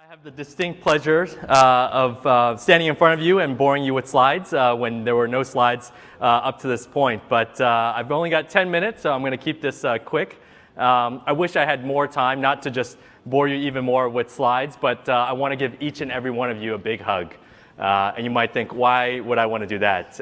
I have the distinct pleasure of standing in front of you and boring you with slides when there were no slides up to this point. But I've only got 10 minutes, so I'm going to keep this quick. I wish I had more time, not to just bore you even more with slides, but I want to give each and every one of you a big hug. And you might think, why would I want to do that?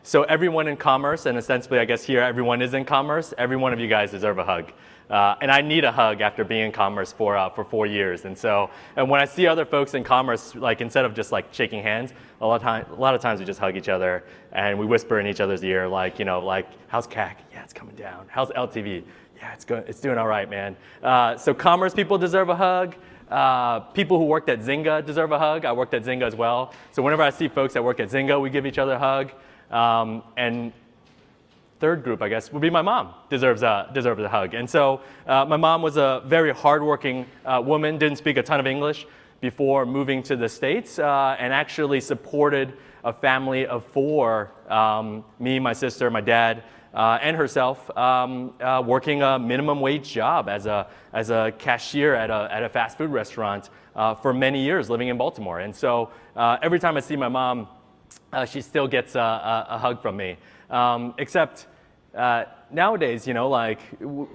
So everyone in commerce, and essentially I guess here everyone is in commerce, every one of you guys deserve a hug. And I need a hug after being in commerce for 4 years. And when I see other folks in commerce, like instead of just like shaking hands, a lot of times we just hug each other and we whisper in each other's ear, like, like, how's CAC? Yeah, it's coming down. How's LTV? Yeah, it's doing all right, man. So commerce people deserve a hug. People who worked at Zynga deserve a hug. I worked at Zynga as well. So whenever I see folks that work at Zynga, we give each other a hug. And third group, I guess, would be my mom deserves a hug. And so my mom was a very hardworking woman, didn't speak a ton of English before moving to the States, and actually supported a family of 4, me, my sister, my dad, and herself, working a minimum wage job as a cashier at a fast food restaurant for many years, living in Baltimore. And so every time I see my mom, she still gets a hug from me. Except nowadays,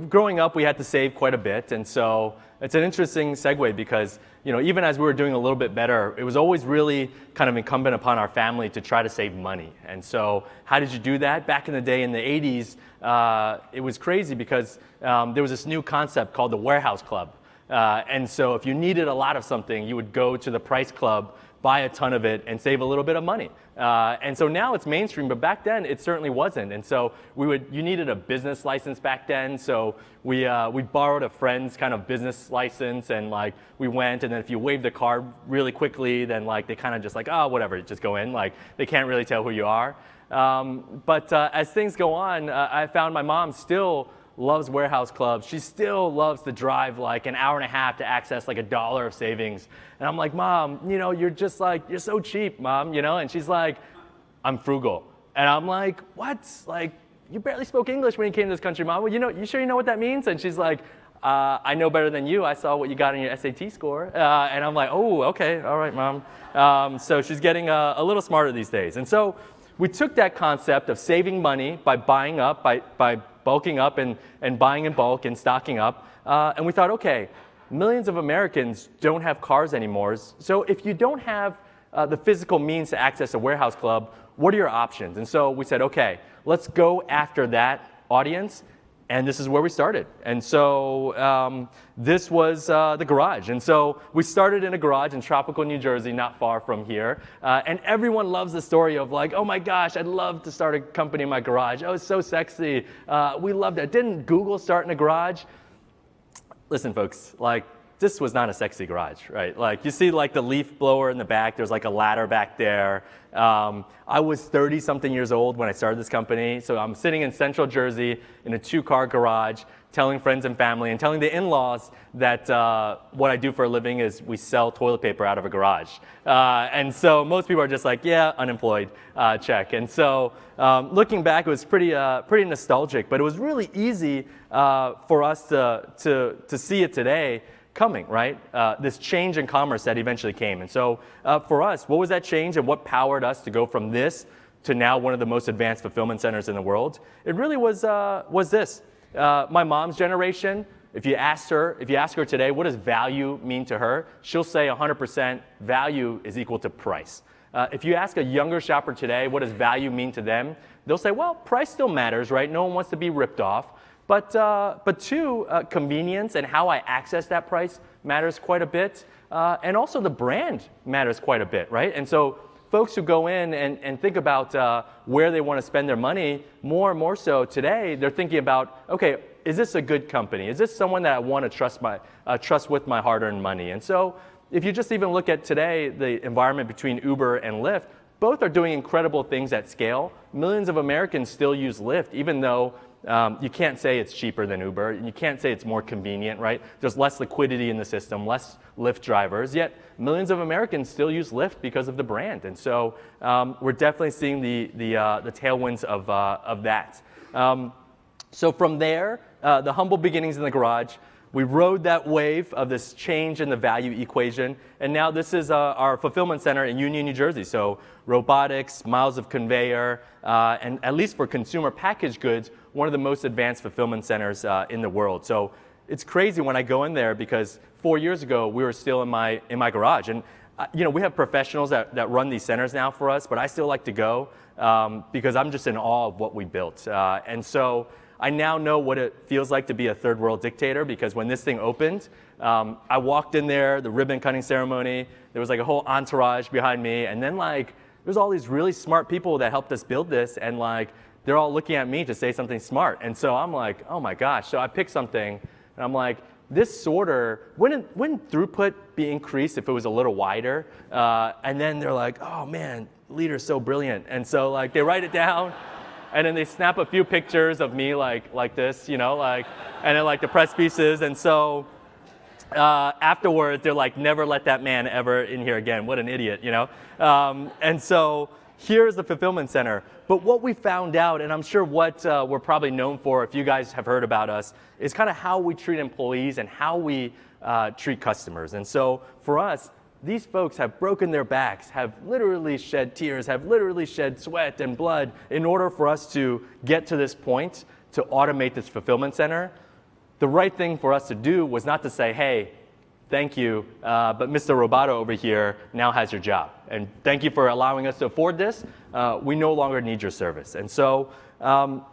growing up, we had to save quite a bit. And so it's an interesting segue because, even as we were doing a little bit better, it was always really kind of incumbent upon our family to try to save money. And so how did you do that? Back in the day, in the 80s, it was crazy because there was this new concept called the warehouse club. And so if you needed a lot of something, you would go to the price club, buy a ton of it, and save a little bit of money. And so now it's mainstream, but back then it certainly wasn't. And so you needed a business license back then. So we borrowed a friend's kind of business license, and we went. And then if you waved the card really quickly, then they kind of just oh, whatever, just go in. They can't really tell who you are. But as things go on, I found my mom still loves warehouse clubs. She still loves to drive an hour and a half to access $1 of savings. And I'm like, Mom, you're so cheap, Mom, And she's like, I'm frugal. And I'm like, what? You barely spoke English when you came to this country, Mom. Well, you sure you know what that means? And she's like, I know better than you. I saw what you got in your SAT score. And I'm like, oh, okay, all right, Mom. So she's getting a little smarter these days. And so we took that concept of saving money by buying up, by bulking up and buying in bulk and stocking up. And we thought, okay, millions of Americans don't have cars anymore. So if you don't have the physical means to access a warehouse club, what are your options? And so we said, okay, let's go after that audience. And this is where we started. And so this was the garage. And so we started in a garage in tropical New Jersey, not far from here. And everyone loves the story of oh my gosh, I'd love to start a company in my garage. Oh, it's so sexy. We loved it. Didn't Google start in a garage? Listen, folks, this was not a sexy garage, right? You see the leaf blower in the back. There's a ladder back there. I was 30-something years old when I started this company. So I'm sitting in Central Jersey in a 2-car garage, telling friends and family and telling the in-laws that what I do for a living is we sell toilet paper out of a garage. And so most people are just yeah, unemployed, check. And so looking back, it was pretty nostalgic, but it was really easy for us to see it today coming, right? This change in commerce that eventually came. And so for us, what was that change and what powered us to go from this to now one of the most advanced fulfillment centers in the world? It really was this. My mom's generation, if you ask her today, what does value mean to her? She'll say 100% value is equal to price. If you ask a younger shopper today, what does value mean to them? They'll say, well, price still matters, right? No one wants to be ripped off. But two, convenience and how I access that price matters quite a bit. And also the brand matters quite a bit, right? And so folks who go in and think about where they want to spend their money, more and more so today, they're thinking about, okay, is this a good company? Is this someone that I want to trust with my hard-earned money? And so if you just even look at today, the environment between Uber and Lyft, both are doing incredible things at scale. Millions of Americans still use Lyft, even though you can't say it's cheaper than Uber. You can't say it's more convenient, right? There's less liquidity in the system, less Lyft drivers, yet millions of Americans still use Lyft because of the brand. And so we're definitely seeing the tailwinds of that. So from there, the humble beginnings in the garage, We rode that wave of this change in the value equation, and now this is our fulfillment center in Union, New Jersey. So robotics, miles of conveyor, and at least for consumer packaged goods, one of the most advanced fulfillment centers in the world. So it's crazy when I go in there because 4 years ago we were still in my garage, and we have professionals that run these centers now for us, but I still like to go because I'm just in awe of what we built. And so I now know what it feels like to be a third world dictator, because when this thing opened, I walked in there, the ribbon cutting ceremony, there was like a whole entourage behind me, and then like there's all these really smart people that helped us build this, and like they're all looking at me to say something smart. And so I'm like, oh my gosh. So I picked something, and I'm like, this sorter, wouldn't throughput be increased if it was a little wider? And then they're like, oh man, leader's so brilliant. And so like they write it down, and then they snap a few pictures of me like this, and then like the press pieces. And so afterwards, they're like, never let that man ever in here again. What an idiot, And so here's the fulfillment center. But what we found out, and I'm sure what we're probably known for, if you guys have heard about us, is kind of how we treat employees and how we treat customers. And so for us, these folks have broken their backs, have literally shed tears, have literally shed sweat and blood in order for us to get to this point to automate this fulfillment center. The right thing for us to do was not to say, hey, thank you, but Mr. Roboto over here now has your job. And thank you for allowing us to afford this. We no longer need your service. And so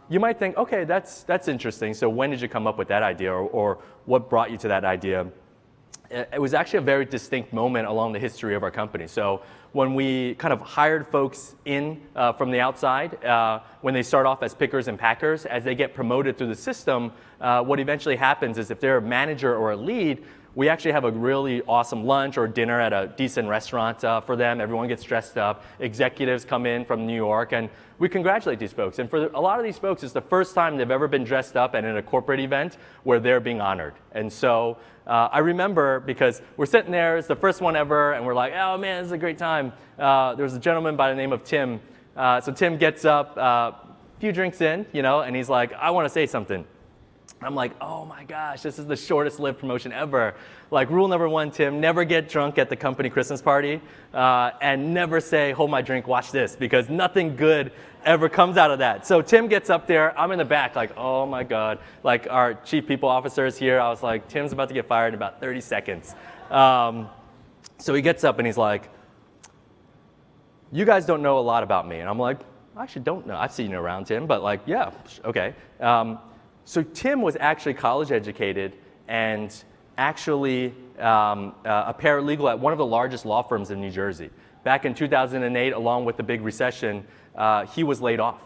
you might think, okay, that's interesting. So when did you come up with that idea, or what brought you to that idea? It was actually a very distinct moment along the history of our company. So when we kind of hired folks in from the outside, when they start off as pickers and packers, as they get promoted through the system, what eventually happens is if they're a manager or a lead, we actually have a really awesome lunch or dinner at a decent restaurant for them. Everyone gets dressed up. Executives come in from New York, and we congratulate these folks. And for a lot of these folks, it's the first time they've ever been dressed up and in a corporate event where they're being honored. And so I remember, because we're sitting there, it's the first one ever, and we're like, oh man, this is a great time. There was a gentleman by the name of Tim. So Tim gets up, a few drinks in, and he's like, I want to say something. I'm like, oh my gosh, this is the shortest lived promotion ever. Like, rule number one, Tim, never get drunk at the company Christmas party, and never say, hold my drink, watch this, because nothing good ever comes out of that. So Tim gets up there, I'm in the back like, oh my God. Like, our chief people officer is here. I was like, Tim's about to get fired in about 30 seconds. So he gets up and he's like, you guys don't know a lot about me. And I'm like, I actually don't know. I've seen you around, Tim, but like, yeah, okay. So Tim was actually college educated and actually a paralegal at one of the largest law firms in New Jersey. Back in 2008, along with the big recession, he was laid off.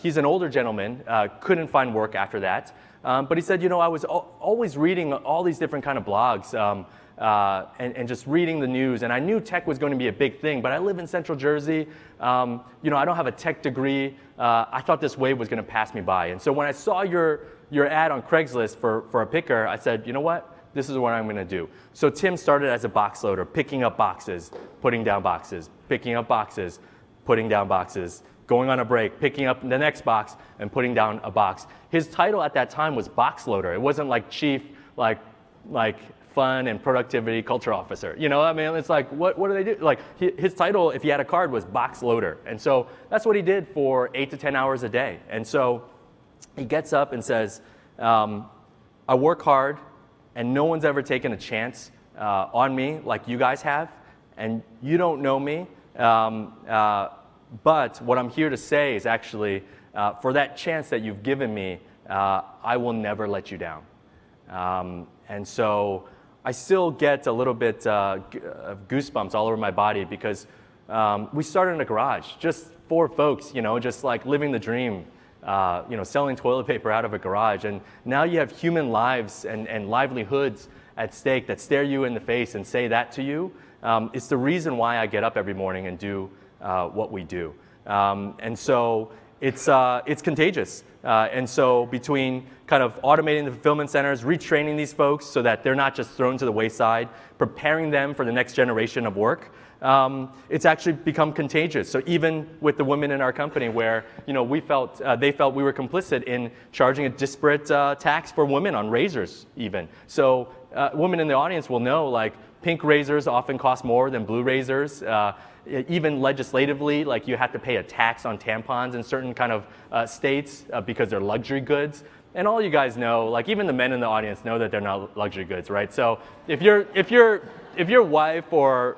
He's an older gentleman, couldn't find work after that. But he said, I was always reading all these different kind of blogs and just reading the news. And I knew tech was going to be a big thing, but I live in Central Jersey. I don't have a tech degree. I thought this wave was going to pass me by. And so when I saw your ad on Craigslist for a picker, I said, you know what? This is what I'm going to do. So Tim started as a box loader, picking up boxes, putting down boxes, picking up boxes, putting down boxes, going on a break, picking up the next box, and putting down a box. His title at that time was box loader. It wasn't like chief, like fun and productivity culture officer. It's like, what do they do? Like, his title, if he had a card, was box loader. And so that's what he did for 8 to 10 hours a day. And so he gets up and says, I work hard, and no one's ever taken a chance on me like you guys have, and you don't know me. But what I'm here to say is actually, for that chance that you've given me, I will never let you down. And so I still get a little bit of goosebumps all over my body, because we started in a garage, just 4 folks, just like living the dream, selling toilet paper out of a garage. And now you have human lives and livelihoods at stake that stare you in the face and say that to you. It's the reason why I get up every morning and do what we do. And so it's contagious. And so between kind of automating the fulfillment centers, retraining these folks so that they're not just thrown to the wayside, preparing them for the next generation of work, it's actually become contagious. So even with the women in our company, where we felt they felt we were complicit in charging a disparate tax for women on razors, even. So women in the audience will know, like, pink razors often cost more than blue razors. Even legislatively, like, you have to pay a tax on tampons in certain kind of states because they're luxury goods. And all you guys know, like, even the men in the audience know that they're not luxury goods, right? So if your wife or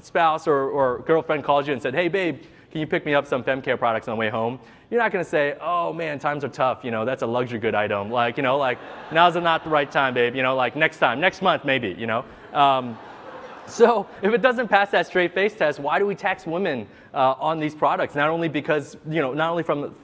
spouse or girlfriend calls you and said, "Hey babe, can you pick me up some fem care products on the way home?" You're not going to say, "Oh man, times are tough. That's a luxury good item. Like, now's not the right time, babe. Like next time, next month maybe. So if it doesn't pass that straight face test, why do we tax women on these products? Not only because, not only from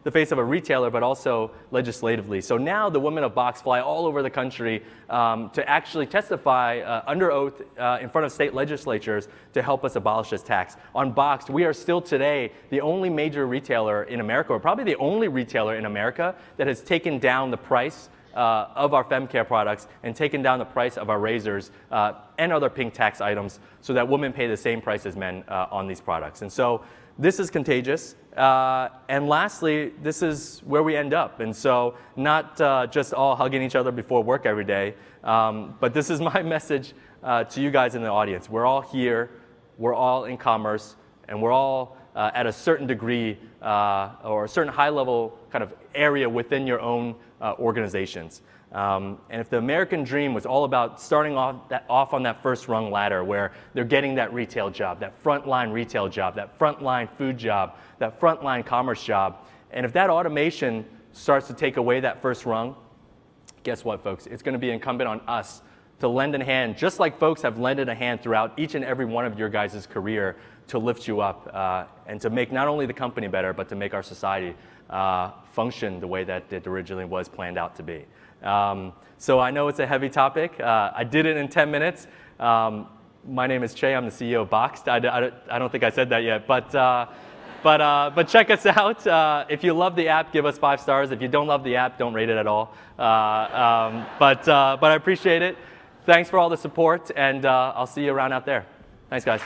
the face of a retailer, but also legislatively. So now the women of Boxed fly all over the country to actually testify under oath in front of state legislatures to help us abolish this tax. On Boxed, we are still today the only major retailer in America, or probably the only retailer in America, that has taken down the price of our fem care products and taken down the price of our razors and other pink tax items so that women pay the same price as men on these products. And so this is contagious. And lastly, this is where we end up. And so not just all hugging each other before work every day, but this is my message to you guys in the audience. We're all here, we're all in commerce, and we're all at a certain degree or a certain high level kind of area within your own organizations. And if the American dream was all about starting off on that first rung ladder where they're getting that retail job, that frontline retail job, that frontline food job, that frontline commerce job, and if that automation starts to take away that first rung, guess what, folks? It's going to be incumbent on us to lend a hand, just like folks have lended a hand throughout each and every one of your guys' career, to lift you up and to make not only the company better, but to make our society function the way that it originally was planned out to be. So I know it's a heavy topic. I did it in 10 minutes. My name is Chieh. I'm the CEO of Boxed. I don't think I said that yet, but check us out. If you love the app, give us 5 stars. If you don't love the app, don't rate it at all. But I appreciate it. Thanks for all the support, and I'll see you around out there. Thanks, guys.